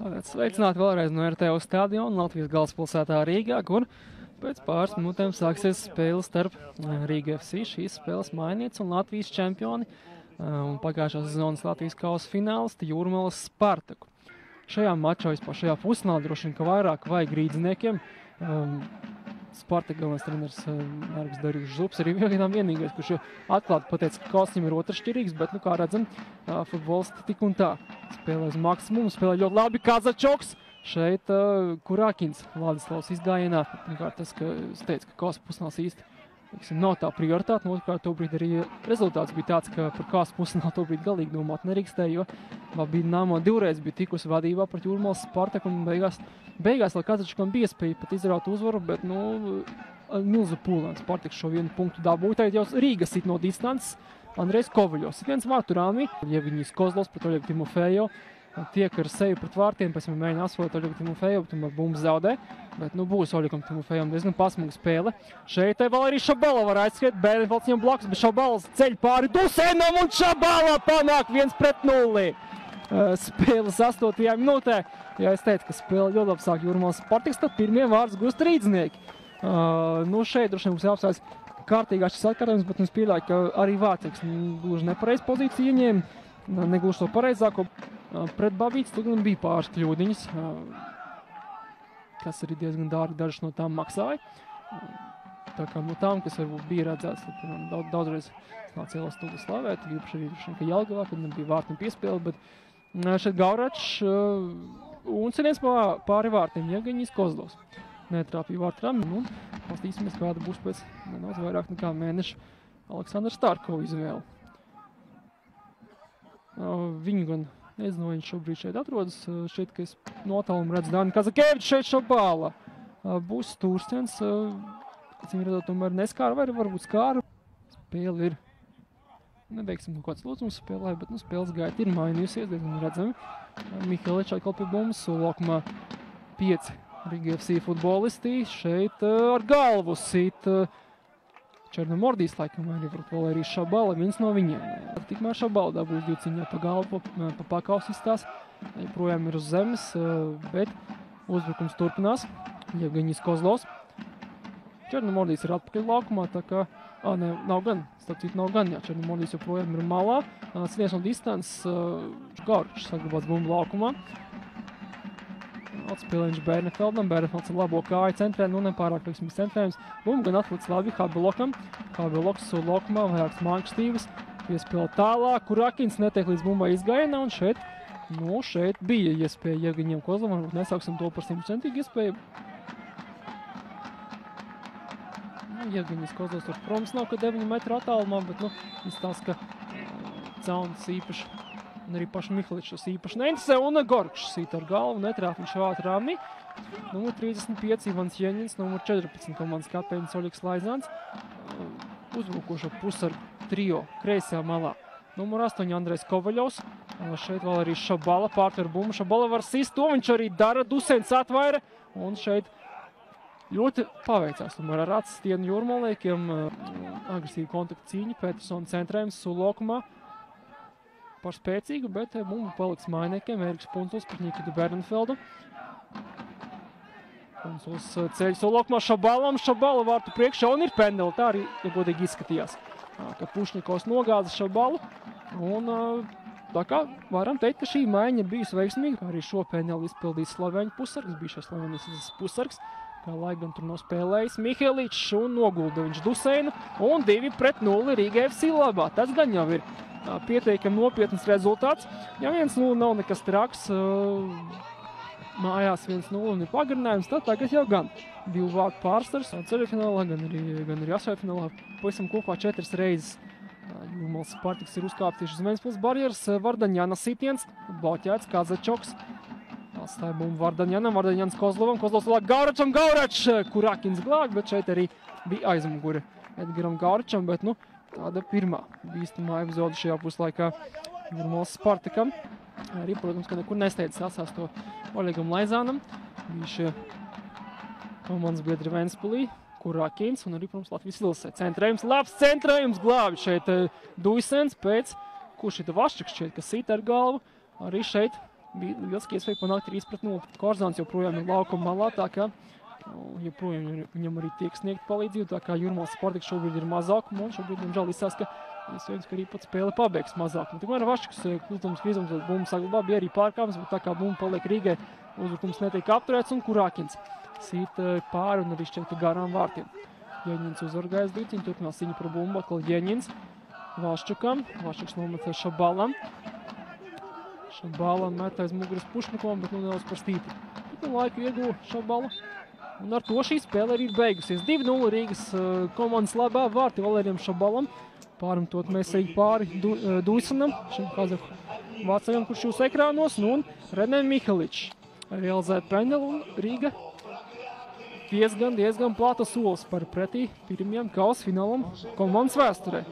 Sveicināti vēlreiz no RTO stadiona Latvijas galvaspilsētā Rīgā, kur pēc pāris minūtēm sāksies spēle starp Rīga FC, šīs spēles mainīts un Latvijas čempioni un pagājušās sezonas Latvijas kausa finālisti Jūrmalas Spartaku. Šajā mačā, vispār šajā pusfinālā droši vien, ka vairāk vajag rīdziniekiem. Spartaka galvenais treneris Marks Darījušs Zubs arī vienīgais, kurš atklāti pateica, ka kauss viņam ir otršķirīgs, bet, kā redzam, futbolisti tik un tā spēlē uz maksimumu, spēlē ļoti labi. Kazačoks šeit Kurākins Vladislavs izgājienā. Pirmkārt tas, ka es teicu, ka kausa pusfināls īsti nav tā prioritāte. Otrkārt, tobrīd arī rezultāts bija tāds, ka par kausa pusfinālu tobrīd galīgi domāt nerīkstēja, jo Dinamo divreiz bija tikusi vadībā pret Jūrmalas Spartaku un beigās vēl Kazačkam bija iespēja pat izraut uzvaru, bet, milzu pūlēns Spartaks šo vienu punktu dabūja. Tagad jau Rīga sit no distances. Andrejs Kovaļovs. Viens vārtu Rāmī, Jevģeņijs Kozlovs pret Oļegu Timofejevu. Tiek ar seju pret vārtiem, pēc tam mēģina asfaltēt Oļegu Timofejevu, tomēr bumbas zaudē. Bet, būs Oļegam Timofejevam diezgan pasmuga spēle. Šeit vēl arī Šabala var aizskriet, Bērenfelds viņam blakus, bet Šabalas ceļ pāri Dusenam un Šabala panāk 1-0. Spēles 8. minūtē. Ja es teicu, ka spēle ļoti labi sāk Jūrmalas Spartaks, tad pirmie vārds gūst rīdznieki. Šeit droši vien mums jāapstājas kārtīgāk šis atkārtojums, bet es pieļauju, ka arī Vāceks gluži nepareiz pozīciju ieņēma, negluži to pareizāko. Pret Babīts tur bija pāris kļūdiņas, kas arī diezgan dārgi dažas no tām maksāja. Tā kā no tām, kas varbūt bija redzēts, tad daudzreiz nāca ielas stūdu slavēt, īpaši arī droši vien, ka Jelgavā, kad nebija vārtiem piespēle, bet šeit Gauračs un ceniens pāri vārtiem Jevģeņijs Kozlovs. Netrāpīja vārtu Rami, pastīsimies, kāda būs pēc nedaudz vairāk nekā mēneša Aleksandra Starkova izvēle. Viņu gan nezinu, vai viņš šobrīd šeit atrodas. Šeit, ka es no attāluma redzu Dāni Kazakevičs, šeit Šabala. Būs stūrstiens, acīm redzot, tomēr neskāra, vai varbūt skāra. Spēle ir, nebeigsim kaut kāds lūdzums spēlē, bet spēles gaita ir mainījusies, diezgan redzami. Miheličs atkal pie bumbas, lokumā 5 Rīga FC futbolisti. Šeit ar galvu sit Černomordijs, laikam, vēl arī Šabala, viens no viņiem. Tikmēr Šabala dabūs divciņā pa galvu, pa pakausistās. Projām ir uz zemes, bet uzbrukums turpinās. Jevģeņijs Kozlovs. Černomordijs ir atpakaļ laukumā, tā kā, nav gan, nav gan, jā, Černomordijs joprojām ir malā. Cenies no distances, Gauračs saglabāts bumbu laukumā. Atspēlēņš Bērenfeldam, Bērenfelds ar labo kāju centrē, nepārāk veiksmīgs centrējums. Bumba gan atlicis labi Habelokam. Habeloks laukumā, vairākas mākstības. Piespēle tālāk, Kurākins netiek līdz bumbai izgājienā, un šeit bija iespēja Jevģeņijam Kozlovam, varbūt nesauksim to par 100% iespēju. Jevģeņijs Kozlovs tur, protams, nav, ka 9 metru attālumā, bet, izstāsta, ka Caunis īpaši, un arī paši Miheličs īpaši neinteresē, un Gorkšs sīt ar galvu, netrāp viņš vārtu Rami. Numur 35 Ivans Jeņins, numur 14 komandas kapteinis Oļegs Laizāns. Uzbrukošo pusargu trio kreisajā malā. Numur 8 Andrejs Kovaļovs. Šeit vēl arī Šabala pārtver bumbu. Šabala var sist, to viņš arī dara. Dusens atvaira, un šeit ļoti paveicās. Tomēr ar atsistienu jūrmalniekiem agresīvu kontaktu cīņu. Petersona centrējums Sulokumā. Par spēcīgu, bet bumbu paliks mainiekiem. Eriks Punculs pret Nikitu Bērenfeldu. Punculs ceļ Sulokumā Šabalam. Šabala vārtu priekšā un ir pendeli. Tā arī godīgi izskatījās, ka Pušņikovs nogāza Šabalu. Un tā kā varam teikt, ka šī maiņa bijusi veiksmīga. Arī šo pendeli izpildīs Sloveņu pusargs, bijušais Slovenijas pusargs. Kā lai gan tur nospēlējis Miheličs un nogulda viņš Duseinu. Un 2-0 Rīga FC labā. Tas gan jau ir pieteikami nopietnas rezultāts. Ja 1-0 nav nekas traks, mājās 1-0 un ir pagarinājums, tad tagad jau gan 2 vārtu pārstars ceļfinālā, gan arī asfaltfinālā. Pavisam kopā 4 reizes Jūrmalas Spartaks ir uzkāptieši uz Ventspils barjeras. Vardaņjana sitiens, bloķēts Kazačoks. Atstāja bumbu Vardaņjanam, Vardaņjans Kozlovam, Kozlovs vēl Gauračam, Gauračs, Kurākins glābi, bet šeit arī bija aizmugure Edgaram Gauračam, bet tāda pirmā bīstamā epizode šajā puslaikā Jūrmalas Spartakam. Arī, protams, ka nekur nesteidzas atstās to Oļegam Laizānam. Bija šie komandas biedri Ventspilī, Kurākins un arī, protams, Latvijas Ilsē. Centrējums, labs centrējums, glābi šeit Duisens pēc, kurš šeit Vaščaks šeit, kas sit ar galvu. Arī šeit bija lieliski iespēja panākt 3-0. Korzāns joprojām ir laukuma malā, tā kā joprojām viņam arī tiek sniegt palīdzību, tā kā Jūrmālas Spartaks šobrīd ir mazākuma, un šobrīd, diemžēl, izsās, ka iespējams, ka arī pat spēle pabeigs mazāk. Tikmēr Vašķiks klūtums krīzums, bumbu saglabā, bija arī pārkāpums, bet tā kā bumbu paliek Rīgai, uzbrukums netiek apturēts, un Kurākins sīt pāri un arī šķiet garām vārtiem. Jeņins uzvargājas Dūciņu, turpinās cīņa par bumbu, atkal Jeņins Vašķikam, Vašķiks nometē Šabalam. Šabala met aiz muguras Pušnikom, bet nedaudz par stīti. Bet laiku ieguva Šabala. Un ar to šī spēle arī ir beigusies. 2-0 Rīgas komandas labā vārti Valērijam Šabalam. Pārmetot mēs arī pāri Dūsanam, šim Kazahu vācajam, kurš jūs ekrānos, un Renē Mihaličs. Realizēt pendeli un Rīga diezgan plāta solis par pretī pirmajam kausa finālam komandas vēsturē.